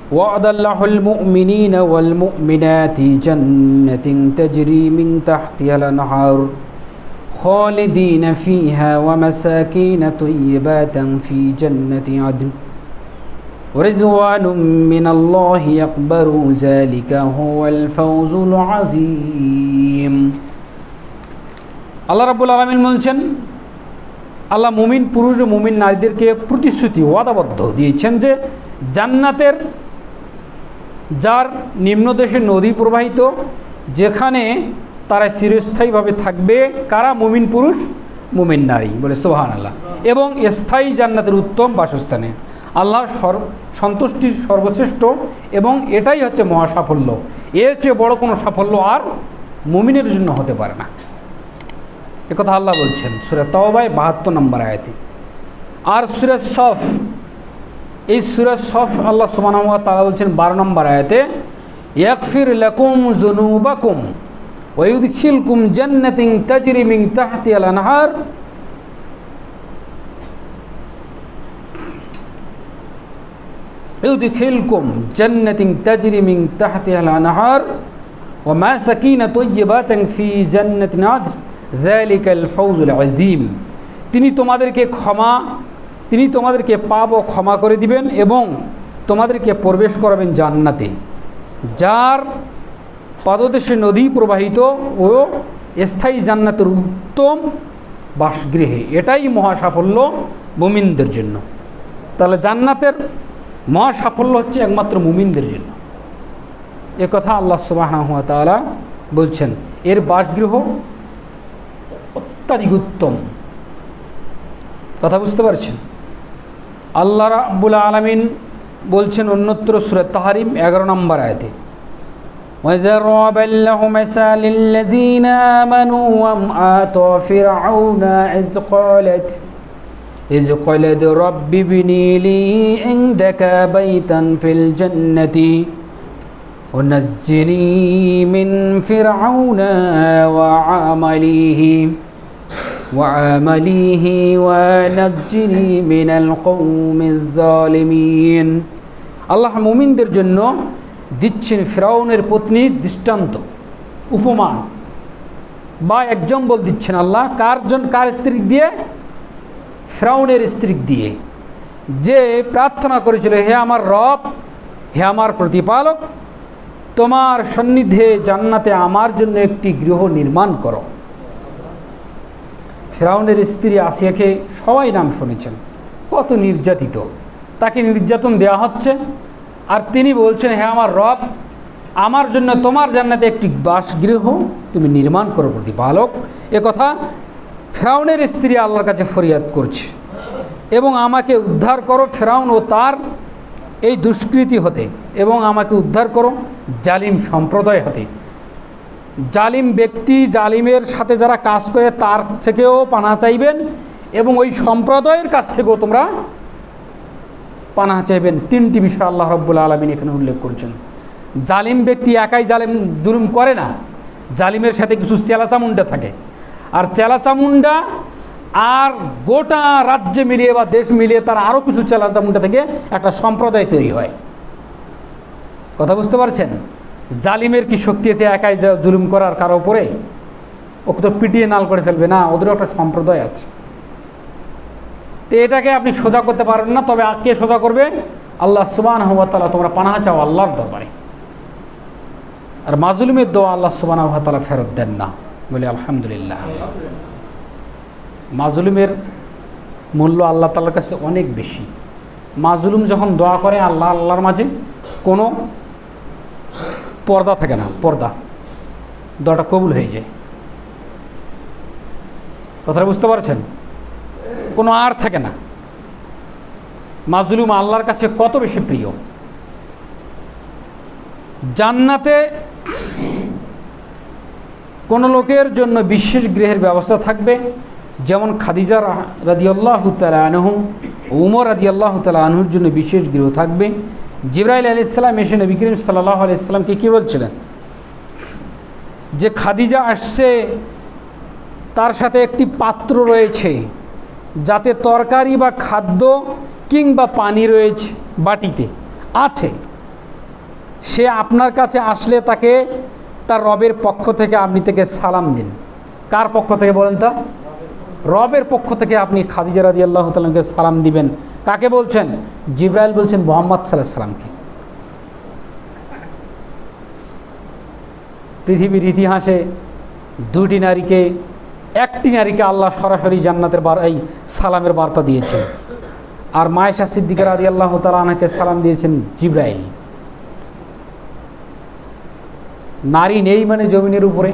وعد الله المؤمنين والمؤمنات جنة تجري من تحتها الأنهار خالدين فيها ومساكين طيبات في جنة عدن ورضوان من الله أكبر ذلك هو الفوز العظيم আল্লাহ রাব্বুল আলামিন বলছেন, আল্লাহ মুমিন পুরুষ ও মুমিন নারীদেরকে প্রতিশ্রুতি ওয়াদাবদ্ধ দিয়েছেন যে জান্নাতের যার নিম্নদেশে নদী প্রবাহিত, যেখানে তারা চিরস্থায়ীভাবে থাকবে। কারা? মুমিন পুরুষ মুমিন নারী, বলে সুবহানাল্লাহ। এবং স্থায়ী জান্নাতের উত্তম বাসস্থানে আল্লাহ সন্তুষ্টির সর্বশ্রেষ্ঠ, এবং এটাই হচ্ছে মহা সাফল্য। এর চেয়ে বড় কোনো সাফল্য আর মুমিনের জন্য হতে পারে না। একথা আল্লাহ বলছেন সূরা তাওবায় 72 নম্বর আয়াতে। আর সূরা সফ, এই সূরা সফ আল্লাহ সুবহানাহু ওয়া তাআলা বলছেন 12 নম্বর আয়াতে, ইয়াগফির লাকুম যুনুবাকুম ওয়া ইউদখিলকুম জান্নাতিন তাজরি মিন তাহতিহাল আনহার ইউদখিলকুম জান্নাতিন তাজরি মিন তাহতিহাল আনহার ওয়া মাসাকিন তাইয়্যিবাতিন ফি জান্নাতিন আদন যালিকাল ফাওজুল আযীম। তিনি তোমাদেরকে পাপ ও ক্ষমা করে দিবেন এবং তোমাদেরকে প্রবেশ করাবেন জান্নাতে, যার পাদদেশে নদী প্রবাহিত ও স্থায়ী জান্নাতের উত্তম বাসগৃহে। এটাই মহা সাফল্য মুমিনদের জন্য। তাহলে জান্নাতের মহা সাফল্য হচ্ছে একমাত্র মুমিনদের জন্য। এ কথা আল্লাহ সুবহানাহু ওয়া তাআলা বলছেন। এর বাসগৃহ অত্যাধিক উত্তম। কথা বুঝতে পারছেন? আল্লাহ রাব্বুল আলামিন বলছেন অন্যত্র সূরা তাহরিম 11 নম্বর আয়াতে, وَضَرَبَ اللَّهُ مَثَلًا لِّلَّذِينَ آمَنُوا وَامْرَأَتَ فِرْعَوْنَ إِذْ قَالَتْ رَبِّ ابْنِ لِي عِندَكَ بَيْتًا فِي الْجَنَّةِ وَنَجِّنِي مِنْ فِرْعَوْنَ وَعَمَلِهِ وَنَجِّنِي مِنَ الْقَوْمِ الظَّالِمِينَ। আল্লাহ মুমিনদের জন্য দিচ্ছেন ফিরাউনের পত্নীর দৃষ্টান্ত, উপমা বা এক্সাম্পল দিচ্ছেন আল্লাহ। কার স্ত্রী দিয়ে? ফিরাউনের স্ত্রী দিয়ে, যে প্রার্থনা করেছিল, হে আমার রব, হে আমার প্রতিপালক, তোমার সান্নিধ্যে জান্নাতে আমার জন্য একটি গৃহ নির্মাণ করো। ফিরাউনের স্ত্রী আসিয়াকে সবাই নাম শুনেছেন, কত নির্যাতিত, তাকে নির্যাতন দেওয়া হচ্ছে, আর তিনি বলছেন, হে আমার রব, আমার জন্য তোমার জান্নাতে একটি বাসগৃহ তুমি নির্মাণ করো প্রতিপালক। এ কথা ফিরাউনের স্ত্রী আল্লাহর কাছে ফরিয়াদ করছে, এবং আমাকে উদ্ধার করো ফিরাউন ও তার এই দুষ্কৃতি হতে, এবং আমাকে উদ্ধার করো জালিম সম্প্রদায় হতে। জালিম ব্যক্তি, জালিমের সাথে যারা কাজ করে তার থেকেও পানাহ চাইবেন, এবং ওই সম্প্রদায়ের কাছ থেকেও তোমরা পানাহ চাইবেন। 3টি বিষয় আল্লাহ রাব্বুল আলামিন এখানে উল্লেখ করছেন। জালিম ব্যক্তি একাই জুলুম করে না, জালিমের সাথে কিছু চেলাচামুন্ডা থাকে, আর চেলাচামুন্ডা আর গোটা রাজ্যে মিলিয়ে বা দেশ মিলিয়ে তার আরও কিছু চেলাচামুন্ডা থেকে একটা সম্প্রদায় তৈরি হয়। কথা বুঝতে পারছেন? জালিমের কি শক্তি আছে একাই জুলুম করার কারো উপরে? ওকে তো পিটিয়ে নাল করে ফেলবে না, ওদেরও একটা সম্প্রদায় আছে। তো এটাকে আপনি সোজা করতে পারবেন না, তবে কে সোজা করবে? আল্লাহ সুবহানাহু ওয়া তাআলা। তোমরা পানাহ চাও আল্লাহর দরবারে, আর মাজলুমের দোয়া আল্লাহ সুবহানাহু ওয়া তাআলা ফেরত দেন না, বলে আলহামদুলিল্লাহ। মাজলুমের মূল্য আল্লাহ তাআলার কাছে অনেক বেশি। মাজলুম যখন দোয়া করে আল্লাহর মাঝে কোনো পর্দা থাকে না, দোয়াটা কবুল হয়ে যায়। কথাটা বুঝতে পারছেন? কোনো আর থাকে না। মাজলুম আল্লাহর কাছে কত বেশি প্রিয়। জান্নাতে কোন লোকের জন্য বিশেষ গৃহের ব্যবস্থা থাকবে, যেমন খাদিজা রাদিয়াল্লাহু তাআলা আনহু, উমর রাদিয়াল্লাহু তাআলা আনহুর জন্য বিশেষ গৃহ থাকবে। জিবরাইল আলাইহিস সালাম এসে নবী করিম সাল্লাল্লাহু আলাইহি সাল্লামকে কী বলছিলেন? যে খাদিজা আসছে, তার সাথে একটি পাত্র রয়েছে যাতে তরকারি বা খাদ্য কিংবা পানি রয়েছে, বাটিতে আছে, সে আপনার কাছে আসলে তাকে তার রবের পক্ষ থেকে আপনি তাকে সালাম দিন। কার পক্ষ থেকে বলেন তো? রবের পক্ষ থেকে আপনি খাদিজা রাদিয়াল্লাহু তাআলাকে সালাম দিবেন। কাকে বলছেন? জিবরাইল বলছেন মুহাম্মদ সাল্লাল্লাহু আলাইহি সাল্লামকে। পৃথিবীর ইতিহাসে একটি নারীকে আল্লাহ সরাসরি জান্নাতের এই সালামের বার্তা দিয়েছেন, আর মায়েশা সিদ্দিকা রাদিয়াল্লাহু তাআলা আনহাকে সালাম দিয়েছেন জিবরাইল। নারী নেই মানে জমিনের উপরে?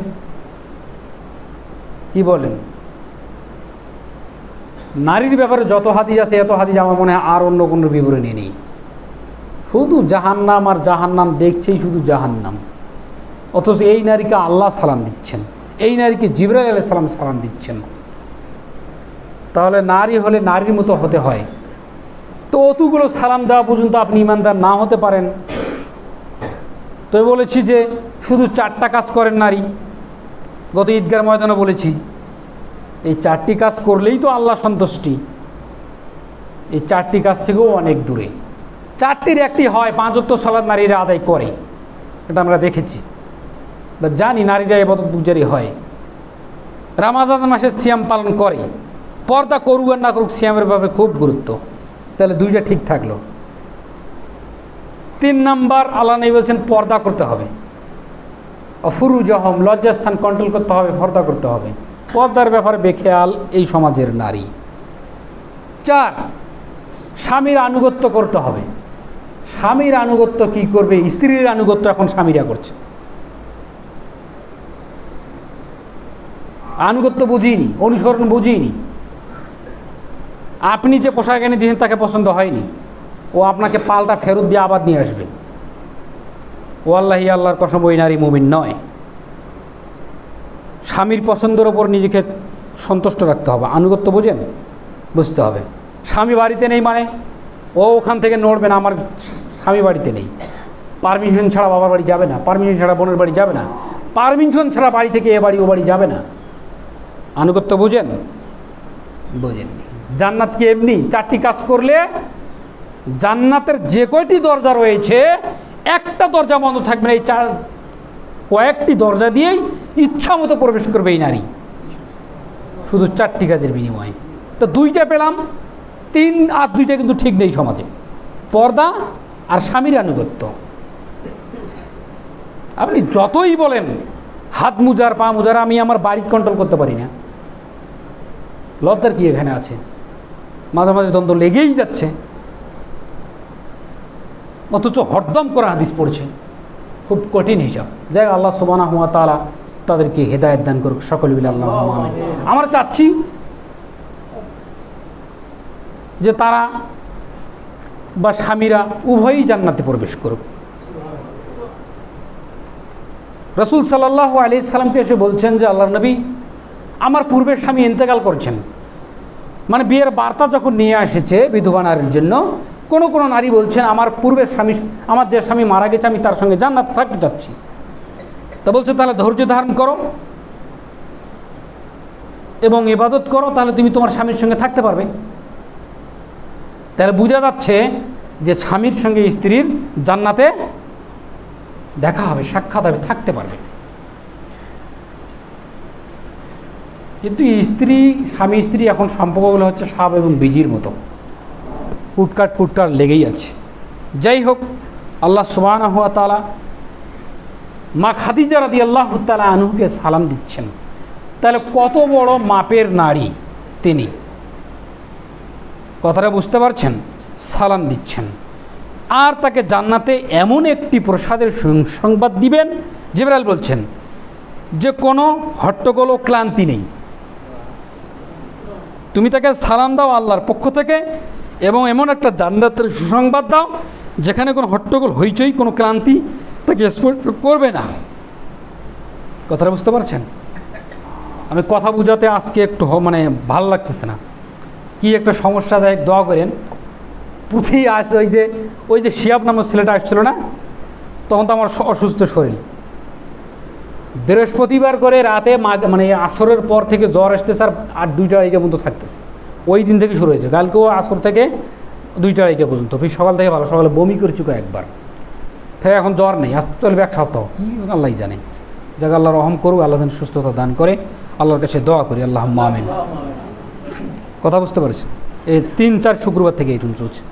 কি বলেন? নারীর ব্যাপারে যত হাদিস আছে এত হাদিস আমার মনে হয় আর অন্য কোনো বিবরণী নেই। শুধু জাহান্নাম আর জাহান্নাম দেখছেই, শুধু জাহান্নাম। অথচ এই নারীকে আল্লাহ সালাম দিচ্ছেন, এই নারীকে জিবরাইল আলাইহিস সালাম সালাম দিচ্ছেন। তাহলে নারী হলে নারীর মতো হতে হয়। তো অতগুলো সালাম দেওয়া পর্যন্ত আপনি ইমানদার না হতে পারেন। তো বলেছি যে শুধু 4টা কাজ করেন নারী, গত ঈদগার ময়দানে বলেছি। এই 4টি কাজ করলেই তো আল্লাহ সন্তুষ্টি। এই 4টি কাজ থেকেও অনেক দূরে। 4টির একটি হয় 5 ওয়াক্ত সালাত নারীরা আদায় করে, এটা আমরা দেখেছি বা জানি। নারীরা ইবাদত গুজারি হয়, রমজান মাসে সিয়াম পালন করে, পর্দা করুক আর না করুক সিয়ামের ব্যাপারে খুব গুরুত্ব। তাহলে 2টা ঠিক থাকলো। 3 নাম্বার, আল্লাহ নবী বলছেন পর্দা করতে হবে। ফুরুজাহম, লজ্জাস্থান কন্ট্রোল করতে হবে, পর্দা করতে হবে। পর্দার ব্যাপারে বেখেয়াল এই সমাজের নারী। 4, স্বামীর আনুগত্য করতে হবে। স্বামীর আনুগত্য কি করবে? স্ত্রীর আনুগত্য এখন স্বামীরা করছে। আনুগত্য বুঝিনি, অনুসরণ বুঝিনি। আপনি যে পোশাক এনে দিয়েছেন তাকে পছন্দ হয়নি, ও আপনাকে পাল্টা ফেরত দিয়ে আবার নিয়ে আসবে। ওয়াল্লাহি, আল্লাহর কসম, ওই নারী মুমিন নয়। স্বামীর পছন্দের ওপর নিজেকে সন্তুষ্ট রাখতে হবে। আনুগত্য বোঝেন? বুঝতে হবে। স্বামী বাড়িতে নেই মানে ও ওখান থেকে নড়বে না, আমার স্বামী বাড়িতে নেই, পারমিশন ছাড়া বাবার বাড়ি যাবে না, পারমিশন ছাড়া বোনের বাড়ি যাবে না, পারমিশন ছাড়া বাড়ি থেকে এ বাড়ি ও বাড়ি যাবে না। আনুগত্য বোঝেন? বোঝেননি। জান্নাত কি এমনি? 4টি কাজ করলে জান্নাতের যে কয়টি দরজা রয়েছে একটা দরজা বন্ধ থাকবে না। এই কয়েকটি দরজা দিয়েই ইচ্ছা মতো প্রবেশ করবে এই নারী, শুধু 4টি কাজের বিনিময়ে। তো 2টা পেলাম, 3 আর 2টা কিন্তু ঠিক নেই সমাজে। পর্দা আর স্বামীর আনুগত্য। আপনি যতই বলেন হাত মুজার পা মুজার, আমি আমার বাড়ি কন্ট্রোল করতে পারি না, লজ্জার কি এখানে আছে? মাঝে মাঝে দ্বন্দ্ব লেগেই যাচ্ছে, অথচ হরদম করা হাদিস পড়ছে। খুব কঠিন হিসাব। যাই আল্লাহ সুবহানাহু ওয়া তাআলা তাদেরকে হেদায়েত দান করুক। সকল মিলে আল্লাহুম্মা আমিন। আমরা চাচ্ছি যে তারা বা স্বামীরা উভয়ই জান্নাতে প্রবেশ করুক। রাসূল সাল্লাল্লাহু আলাইহি সাল্লামকে এসে বলছেন যে আল্লাহর নবী, আমার পূর্বের স্বামী ইন্তেকাল করছেন। মানে বিয়ের বার্তা যখন নিয়ে এসেছে বিধবা নারীর জন্য, কোনো কোনো নারী বলছেন আমার পূর্বের স্বামী, আমার যে স্বামী মারা গেছে আমি তার সঙ্গে জান্নাতে থাকতে চাচ্ছি। তা বলছে তাহলে ধৈর্য ধারণ করো এবং ইবাদত করো, তাহলে তুমি তোমার স্বামীর সঙ্গে থাকতে পারবে। তাহলে বোঝা যাচ্ছে যে স্বামীর সঙ্গে স্ত্রীর জান্নাতে দেখা হবে, সাক্ষাৎ হবে, থাকতে পারবে। কিন্তু স্বামী স্ত্রী এখন সম্পর্কগুলো হচ্ছে সাপ এবং বীজির মতো, কুটকাট লেগেই আছে। যাই হোক, আল্লাহ সুবহানাহু ওয়া তাআলা মা খাদিজা রাদিয়াল্লাহু তাআলা আনহুকে সালাম দিচ্ছেন। তাহলে কত বড় মাপের নারী তিনি, কথাটা বুঝতে পারছেন? সালাম দিচ্ছেন আর তাকে জান্নাতে এমন একটি প্রসাদের সংবাদ দিবেন, জিবরাইল বলছেন যে কোনো হট্টগোল ও ক্লান্তি নেই। তুমি তাকে সালাম দাও আল্লাহর পক্ষ থেকে এবং এমন একটা জান্নাতের সুসংবাদ দাও যেখানে কোনো হট্টগোল হইচই, কোনো ক্লান্তি তাকে স্পর্শ করবে না। কথাটা বুঝতে পারছেন? আমি কথা বুঝাতে আজকে একটু ভালো লাগতেছে না, কি একটা সমস্যা যায়। দোয়া করেন। পুঁথি আছে ওই যে শিয়াব নামের ছেলেটা আসছিল না, তখন তো আমার অসুস্থ শরীর। বৃহস্পতিবার করে রাতে আসরের পর থেকে জ্বর আসতেছে আর 2টা আড়াইটা পর্যন্ত থাকতেছে। ওই দিন থেকে শুরু হয়েছে, কালকেও আসর থেকে 2টা আড়াইটা পর্যন্ত। সকাল থেকে ভালো, সকালে বমি করেছি একবার, ফের এখন জ্বর নেই, আজ চলবে 1 সপ্তাহ, কি আল্লাহ জানে। যাক আল্লাহ রহম করুক, আল্লাহ যেন সুস্থতা দান করে, আল্লাহর কাছে দোয়া করি, আল্লাহুম্মা আমিন। কথা বুঝতে পারছি? এই 3-4 শুক্রবার থেকে এইরকম চলছে।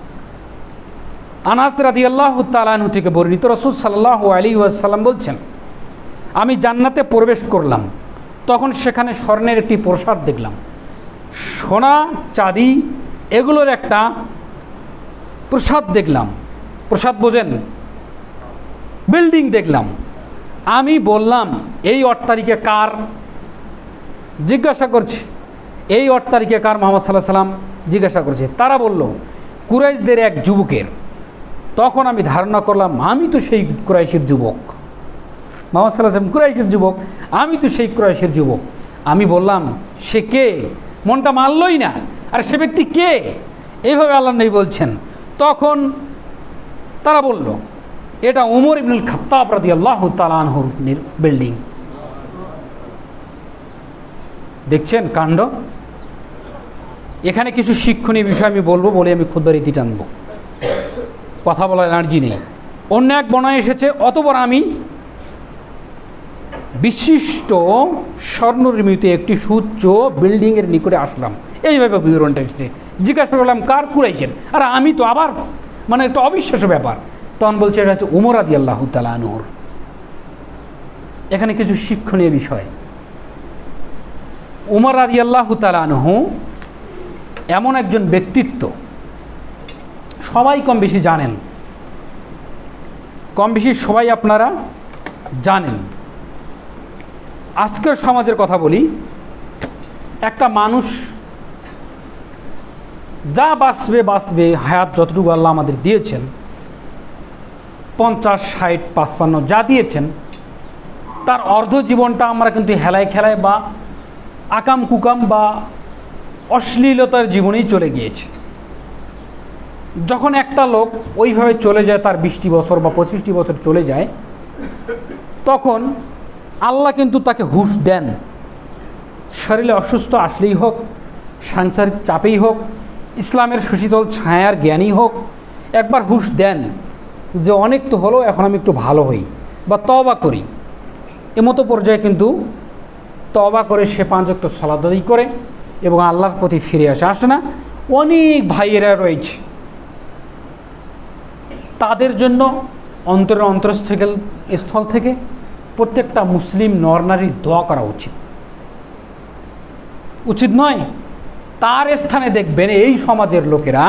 আনাস রাদিয়াল্লাহু তাআলা আনহু থেকে বর্ণিত, রাসূল সাল্লাল্লাহু আলাইহি ওয়াসাল্লাম বলছেন, আমি জান্নাতে প্রবেশ করলাম, তখন সেখানে স্বর্ণের একটি প্রসাদ দেখলাম, সোনা চাঁদি এগুলোর একটা প্রসাদ দেখলাম। প্রসাদ বোঝেন? বিল্ডিং দেখলাম। আমি বললাম, এই অট্টালিকা কার? জিজ্ঞাসা করছি, এই অট্টালিকা কার মুহাম্মদ সাল্লাল্লাহু আলাইহি ওয়াসাল্লাম জিজ্ঞাসা করছে। তারা বলল, কুরাইশদের এক যুবকের। তখন আমি ধারণা করলাম, আমি তো সেই কুরাইশের যুবক। মুহাম্মদ সাল্লাল্লাহু আলাইহি ওয়াসাল্লাম কুরাইশের যুবক, আমি তো সেই কুরাইশের যুবক। আমি বললাম, সে কে? মনটা মানলই না, আর সে ব্যক্তি কে? এইভাবে আল্লাহ নবী বলছেন। তখন তারা বলল, এটা উমর ইবনুল খাত্তাব রাদিয়াল্লাহু তাআলা আনহুর বিল্ডিং। দেখছেন কাণ্ড? এখানে কিছু শিক্ষণীয় বিষয় আমি বলবো বলে আমি খুতবার ইতি টানব, কথা বলার এনার্জি নেই। অন্য এক বর্ণনায় এসেছে, অতঃপর আমি বিশিষ্ট স্বর্ণনির্মিত একটি সুউচ্চ বিল্ডিংয়ের নিকটে আসলাম। এইভাবে বিবরণটা এসেছে। জিজ্ঞাসা করলাম, কার? কুরাইশের। আর আমি তো আবার মানে একটা অবিশ্বাস্য ব্যাপার। তখন বলছে, এটা হচ্ছে উমর রাদিয়াল্লাহু তাআলা আনহুর। এখানে কিছু শিক্ষণীয় বিষয়। উমর রাদিয়াল্লাহু তাআলা আনহু এমন একজন ব্যক্তিত্ব, সবাই কম বেশি জানেন, কম বেশি সবাই আপনারা জানেন। আজকের সমাজের কথা বলি, একটা মানুষ যা বাঁচবে, হায়াত যতটুকু আল্লাহ আমাদের দিয়েছেন, 50, 60, 55 যা দিয়েছেন, তার অর্ধ জীবনটা আমরা কিন্তু হেলায় খেলায় বা আকাম কুকাম বা অশ্লীলতার জীবনেই চলে গিয়েছে। যখন একটা লোক ওইভাবে চলে যায়, তার 20টি বছর বা 25টি বছর চলে যায়, তখন আল্লাহ কিন্তু তাকে হুঁশ দেন। শরীরে অসুস্থ আসলেই হোক, সাংসারিক চাপেই হোক, ইসলামের সুশীতল ছায়ার জ্ঞানী হোক, একবার হুঁশ দেন যে অনেক তো হলো, এখন আমি একটু ভালো হই বা তওবা করি। এমতো পর্যায়ে কিন্তু তওবা করে সে 5 ওয়াক্ত সালাত আদায় করে এবং আল্লাহর প্রতি ফিরে আসে না? অনেক ভাইয়েরা রয়েছে, তাদের জন্য অন্তরের অন্তরস্থল থেকে প্রত্যেকটা মুসলিম নরনারীর দোয়া করা উচিত নয়? তার স্থানে দেখবেন এই সমাজের লোকেরা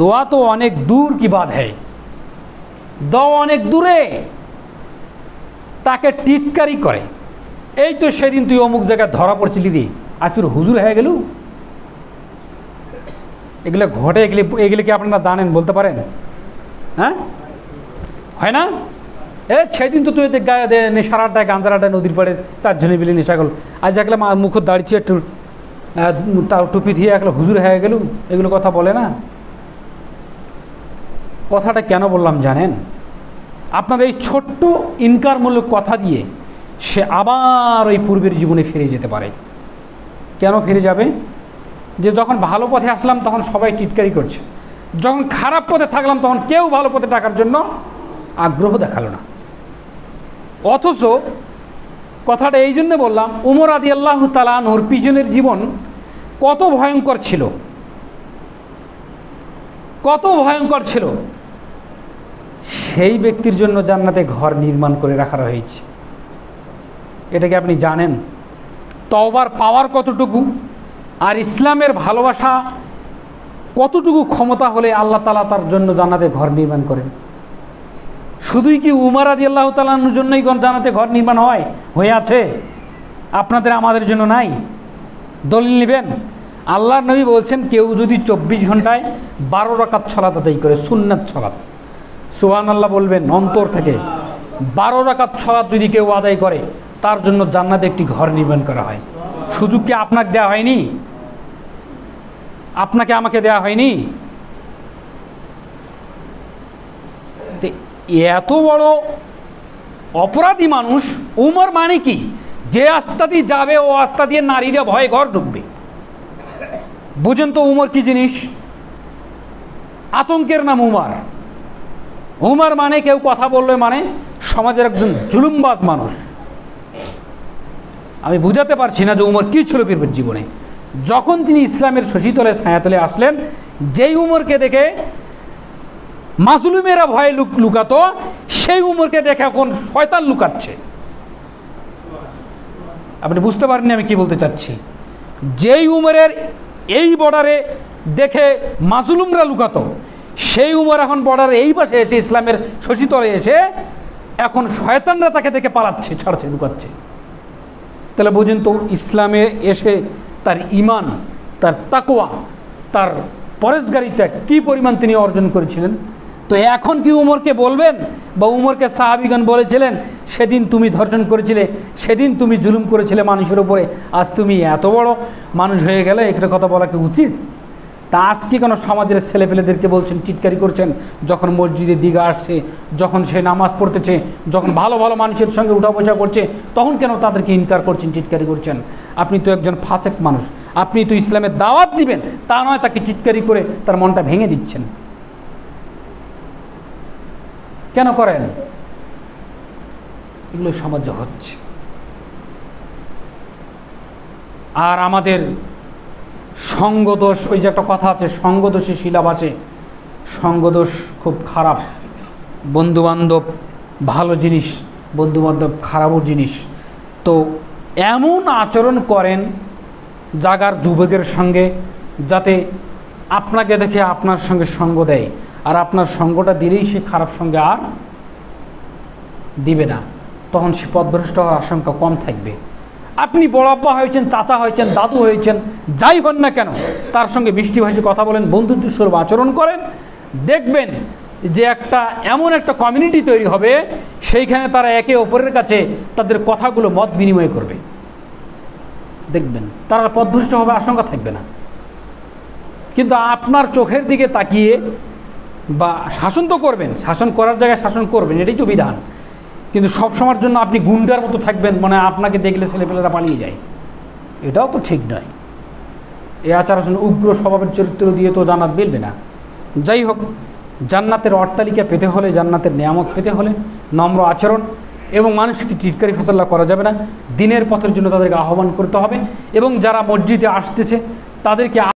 দোয়া তো অনেক দূর কি বাদ হ্যায়, দোয়া অনেক দূরে, তাকে টিটকারি করে। এই তো সেদিন তুই অমুক জায়গায় ধরা পড়ছিলি রে, আজ তুই হুজুর হয়ে গেল। এগুলো ঘটে, এগুলি কি আপনারা জানেন, বলতে পারেন? হ্যাঁ, হয় না? সেদিন তো তুই গায়ে নেশার আড্ডায়, গাঞ্জার আড্ডায় নদীর পাড়ে 4 জনে মিলে নেশা করল, আজ দেখলাম মুখের দাঁড়িয়ে একটু টুপি দিয়ে একলা হুজুর হয়ে গেল। এগুলো কথা বলে না? কথাটা কেন বললাম জানেন? আপনার এই ছোট্ট ইনকারমূলক কথা দিয়ে সে আবার ওই পূর্বের জীবনে ফিরে যেতে পারে। কেন ফিরে যাবে? যে যখন ভালো পথে আসলাম তখন সবাই টিটকারি করছে, যখন খারাপ পথে থাকলাম তখন কেউ ভালো পথে টাকার জন্য আগ্রহ দেখালো না। অথচ কথাটা এই জন্য বললাম, উমর রাদিয়াল্লাহু তাআলা আনহুর পিছনের জীবন কত ভয়ঙ্কর ছিল, কত ভয়ঙ্কর ছিল। সেই ব্যক্তির জন্য জান্নাতে ঘর নির্মাণ করে রাখা হয়েছে। এটা কি আপনি জানেন? তওবার পাওয়ার কতটুকু, আর ইসলামের ভালোবাসা কতটুকু ক্ষমতা হলে আল্লাহ তাআলা তার জন্য জান্নাতে ঘর নির্মাণ করেন। শুধুই কি উমর রাদিয়াল্লাহু তাআলা আনহুর জন্যই জান্নাতে ঘর নির্মাণ হয়ে আছে? আপনাদের আমাদের জন্য নাই? দলিল নেবেন? আল্লাহর নবী বলছেন, কেউ যদি 24 ঘন্টায় 12 রাকাত সালাত আদায় করে, সুন্নাত সালাত, সুবহানাল্লাহ বলবেন অন্তর থেকে, 12 রাকাত সালাত যদি কেউ আদায় করে, তার জন্য জান্নাতে একটি ঘর নির্মাণ করা হয়। সুযোগ কি আপনাকে দেওয়া হয়নি? আপনাকে আমাকে দেওয়া হয়নি? এত বড় অপরাধী মানুষ উমর, মানে কি? যে রাস্তা দিয়ে যাবে ও রাস্তা দিয়ে নারীরা ভয়ে ঘর ঢুকবে। বুঝেন তো উমর কি জিনিস? আতঙ্কের নাম উমর। উমর মানে কেউ কথা বলবে মানে সমাজের একজন জুলুমবাজ মানুষ। আমি বুঝাতে পারছি না যে উমর কী ছিল পীরের জীবনে। যখন তিনি ইসলামের শশীতলে ছায়াতলে আসলেন, যেই উমরকে দেখে মাজলুমেরা ভয়ে লুকাতো, সেই উমরকে দেখে এখন শয়তান লুকাচ্ছে। আপনি বুঝতে পারেননি আমি কি বলতে চাচ্ছি। যেই উমরের এই বর্ডারে দেখে মাজলুমরা লুকাতো, সেই উমর এখন বর্ডারে এই পাশে এসে ইসলামের শশীতলে এসে এখন শয়তানরা তাকে দেখে পালাচ্ছে, ছাড়ছে, লুকাচ্ছে। তাহলে বুঝুন তো ইসলামে এসে তার ঈমান, তার তাকওয়া, তার পরেশগারিতা কী পরিমাণ তিনি অর্জন করেছিলেন। তো এখন কি উমরকে বলবেন, বা উমরকে সাহাবীগণ বলেছিলেন সেদিন তুমি ধর্ষণ করেছিলে, সেদিন তুমি জুলুম করেছিলে মানুষের উপরে, আজ তুমি এত বড় মানুষ হয়ে গেলে, একটা কথা বলা কি উচিত? তা আজকে কেন সমাজের ছেলেপেলেদেরকে বলছেন, টিটকারি করছেন? যখন মসজিদের দিকে আসছে, যখন সে নামাজ পড়তেছে, যখন ভালো ভালো মানুষের সঙ্গে উঠা বসা করছে, তখন কেন তাদেরকে ইনকার করছেন, টিটকারি করছেন? আপনি তো একজন ফাসেক মানুষ, আপনি তো ইসলামের দাওয়াত দিবেন, তা নয় তাকে টিটকারি করে তার মনটা ভেঙে দিচ্ছেন। কেন করেন এগুলো? সমাজে হচ্ছে। আর আমাদের সঙ্গদোষ, ওই যে একটা কথা আছে, সঙ্গদোষে শিলা বাঁচে। সঙ্গদোষ খুব খারাপ। বন্ধুবান্ধব ভালো জিনিস, বন্ধুবান্ধব খারাপও জিনিস। তো এমন আচরণ করেন জাগার যুবকের সঙ্গে, যাতে আপনাকে দেখে আপনার সঙ্গে সঙ্গ দেয়, আর আপনার সঙ্গটা দিলেই সে খারাপ সঙ্গে আর দিবে না, তখন সে পথভ্রষ্ট হওয়ার আশঙ্কা কম থাকবে। আপনি বড় আব্বা হয়েছেন, চাচা হয়েছেন, দাদু হয়েছেন, যাই হন না কেন, তার সঙ্গে মিষ্টিভাষী কথা বলেন, বন্ধুত্বস্বরূপ আচরণ করেন, দেখবেন যে এমন একটা কমিউনিটি তৈরি হবে, সেইখানে তারা একে অপরের কাছে তাদের কথাগুলো মত বিনিময় করবে। দেখবেন তারা পথভ্রষ্ট হবে, আশঙ্কা থাকবে না। কিন্তু আপনার চোখের দিকে তাকিয়ে, বা শাসন তো করবেন, শাসন করার জায়গায় শাসন করবেন, এটাই তো বিধান। কিন্তু সব সময়ের জন্য আপনি গুন্ডার মতো থাকবেন, মানে আপনাকে দেখলে ছেলেপেলেরা পালিয়ে যায়, এটাও তো ঠিক নয়। এই আচার আচরণ উগ্র স্বভাবের চরিত্র দিয়ে তো জান্নাত মিলবে না। যাই হোক, জান্নাতের অট্টালিকা পেতে হলে, জান্নাতের নিয়ামত পেতে হলে নম্র আচরণ এবং মানুষকে টিটকারি ফাসাল্লা করা যাবে না। দিনের পথের জন্য তাদেরকে আহ্বান করতে হবে, এবং যারা মসজিদে আসতেছে তাদেরকে